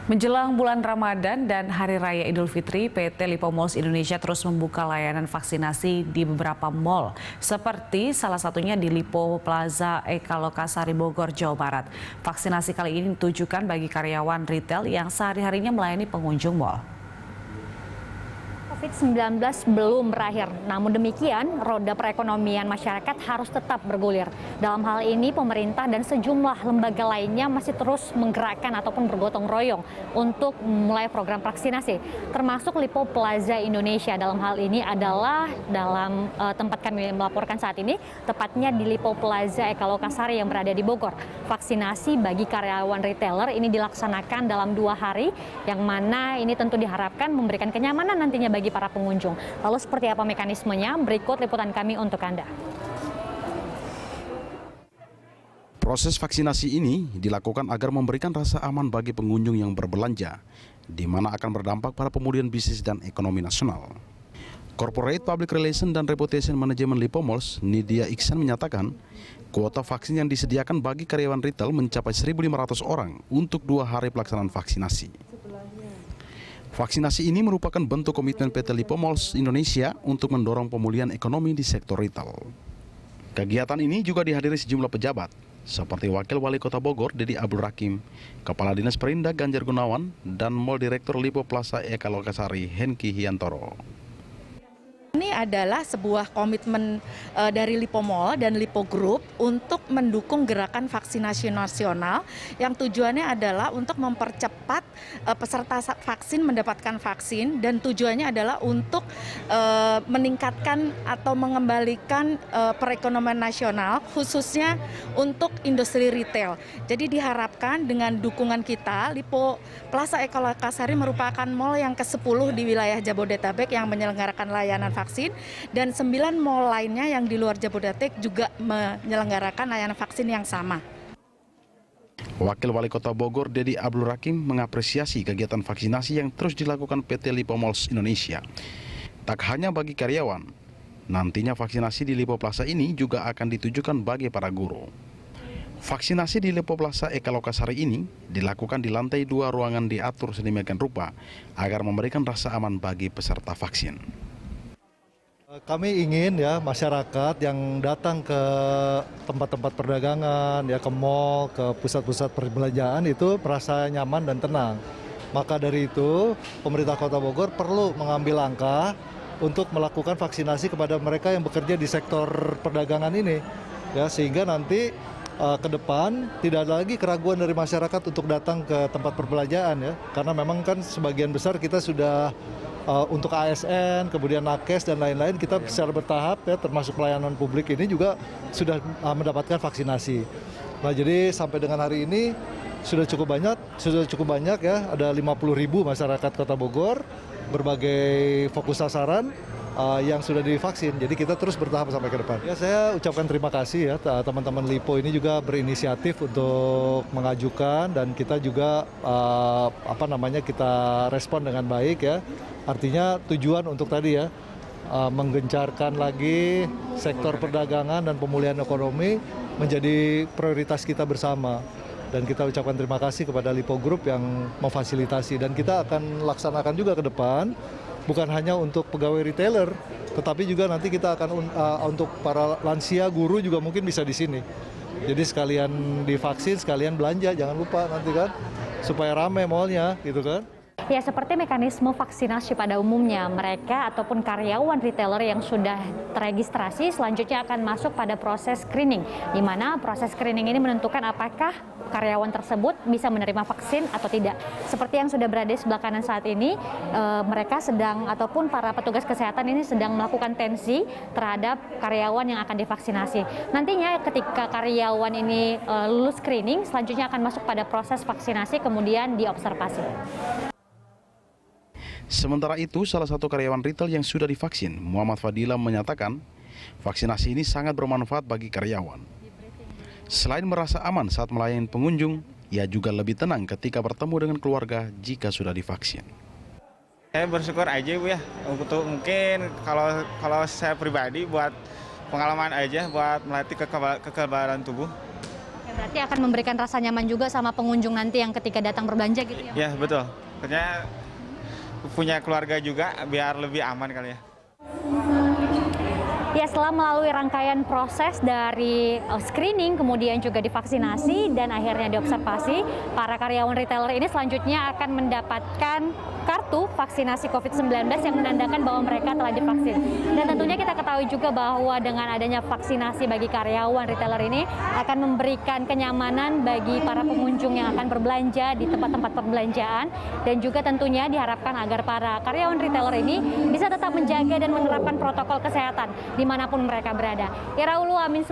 Menjelang bulan Ramadan dan Hari Raya Idul Fitri, PT Lipo Malls Indonesia terus membuka layanan vaksinasi di beberapa mal, seperti salah satunya di Lipo Plaza Eka Lokasari Bogor, Jawa Barat. Vaksinasi kali ini ditujukan bagi karyawan retail yang sehari-harinya melayani pengunjung mal. COVID-19 belum berakhir, namun demikian roda perekonomian masyarakat harus tetap bergulir. Dalam hal ini pemerintah dan sejumlah lembaga lainnya masih terus menggerakkan ataupun bergotong royong untuk memulai program vaksinasi, termasuk Lipo Plaza Indonesia. Dalam hal ini adalah dalam tempat kami melaporkan saat ini, tepatnya di Lipo Plaza Eka Lokasari yang berada di Bogor. Vaksinasi bagi karyawan retailer ini dilaksanakan dalam 2 hari, yang mana ini tentu diharapkan memberikan kenyamanan nantinya bagi para pengunjung. Lalu seperti apa mekanismenya? Berikut liputan kami untuk Anda. Proses vaksinasi ini dilakukan agar memberikan rasa aman bagi pengunjung yang berbelanja, di mana akan berdampak pada pemulihan bisnis dan ekonomi nasional. Corporate Public Relation dan Reputation Management Lipo Malls, Nidia Iksan menyatakan, kuota vaksin yang disediakan bagi karyawan retail mencapai 1.500 orang untuk 2 hari pelaksanaan vaksinasi. Vaksinasi ini merupakan bentuk komitmen PT Lipo Malls Indonesia untuk mendorong pemulihan ekonomi di sektor retail. Kegiatan ini juga dihadiri sejumlah pejabat, seperti Wakil Wali Kota Bogor, Dedi Abdul Rakim, Kepala Dinas Perindak Ganjar Gunawan, dan Mall Direktur Lipo Plaza Eka Lokasari, Henki Hiantoro. Ini adalah sebuah komitmen dari Lipo Mall dan Lipo Group untuk mendukung gerakan vaksinasi nasional yang tujuannya adalah untuk mempercepat peserta vaksin mendapatkan vaksin, dan tujuannya adalah untuk meningkatkan atau mengembalikan perekonomian nasional khususnya untuk industri retail. Jadi diharapkan dengan dukungan kita, Lipo Plaza Eka Lokasari merupakan mall yang ke-10 di wilayah Jabodetabek yang menyelenggarakan layanan vaksin, dan 9 mall lainnya yang di luar Jabodetabek juga menyelenggarakan layanan vaksin yang sama. Wakil Wali Kota Bogor, Dedi Abdul Rakim, mengapresiasi kegiatan vaksinasi yang terus dilakukan PT Lipo Malls Indonesia. Tak hanya bagi karyawan, nantinya vaksinasi di Lipo Plaza ini juga akan ditujukan bagi para guru. Vaksinasi di Lipo Plaza Eka Lokasari ini dilakukan di lantai 2 ruangan, diatur sedemikian rupa agar memberikan rasa aman bagi peserta vaksin. Kami ingin ya masyarakat yang datang ke tempat-tempat perdagangan, ya ke mal, ke pusat-pusat perbelanjaan itu merasa nyaman dan tenang. Maka dari itu pemerintah Kota Bogor perlu mengambil langkah untuk melakukan vaksinasi kepada mereka yang bekerja di sektor perdagangan ini, ya, sehingga nanti ke depan tidak ada lagi keraguan dari masyarakat untuk datang ke tempat perbelanjaan, ya, karena memang kan sebagian besar kita sudah untuk ASN, kemudian nakes dan lain-lain, kita secara bertahap ya, termasuk pelayanan publik ini juga sudah mendapatkan vaksinasi. Nah, jadi sampai dengan hari ini sudah cukup banyak ya, ada 50.000 masyarakat Kota Bogor, berbagai fokus sasaran yang sudah divaksin. Jadi kita terus bertahap sampai ke depan. Ya, saya ucapkan terima kasih ya, teman-teman Lipo ini juga berinisiatif untuk mengajukan, dan kita juga kita respon dengan baik ya. Artinya tujuan untuk tadi ya, menggencarkan lagi sektor perdagangan dan pemulihan ekonomi menjadi prioritas kita bersama. Dan kita ucapkan terima kasih kepada Lipo Group yang memfasilitasi, dan kita akan laksanakan juga ke depan, bukan hanya untuk pegawai retailer, tetapi juga nanti kita akan untuk para lansia, guru juga mungkin bisa di sini. Jadi sekalian divaksin, sekalian belanja, jangan lupa nanti kan, supaya ramai mallnya gitu kan. Ya, seperti mekanisme vaksinasi pada umumnya, mereka ataupun karyawan retailer yang sudah teregistrasi selanjutnya akan masuk pada proses screening, di mana proses screening ini menentukan apakah karyawan tersebut bisa menerima vaksin atau tidak. Seperti yang sudah berada di sebelah kanan saat ini, mereka sedang ataupun para petugas kesehatan ini sedang melakukan tensi terhadap karyawan yang akan divaksinasi. Nantinya ketika karyawan ini lulus screening, selanjutnya akan masuk pada proses vaksinasi, kemudian diobservasi. Sementara itu, salah satu karyawan retail yang sudah divaksin, Muhammad Fadila, menyatakan vaksinasi ini sangat bermanfaat bagi karyawan. Selain merasa aman saat melayani pengunjung, ia juga lebih tenang ketika bertemu dengan keluarga jika sudah divaksin. Saya bersyukur aja Bu ya, untuk mungkin kalau saya pribadi buat pengalaman aja, buat melatih kekebalan tubuh. Berarti akan memberikan rasa nyaman juga sama pengunjung nanti yang ketika datang berbelanja gitu ya? Ya betul, ternyata punya keluarga juga biar lebih aman kali ya. Ya, setelah melalui rangkaian proses dari screening, kemudian juga divaksinasi, dan akhirnya diobservasi, para karyawan retailer ini selanjutnya akan mendapatkan kartu vaksinasi COVID-19 yang menandakan bahwa mereka telah divaksin. Dan tentunya kita ketahui juga bahwa dengan adanya vaksinasi bagi karyawan retailer ini akan memberikan kenyamanan bagi para pengunjung yang akan berbelanja di tempat-tempat perbelanjaan, dan juga tentunya diharapkan agar para karyawan retailer ini bisa tetap menjaga dan menerapkan protokol kesehatan dimanapun mereka berada. Ira Ulu, Amin.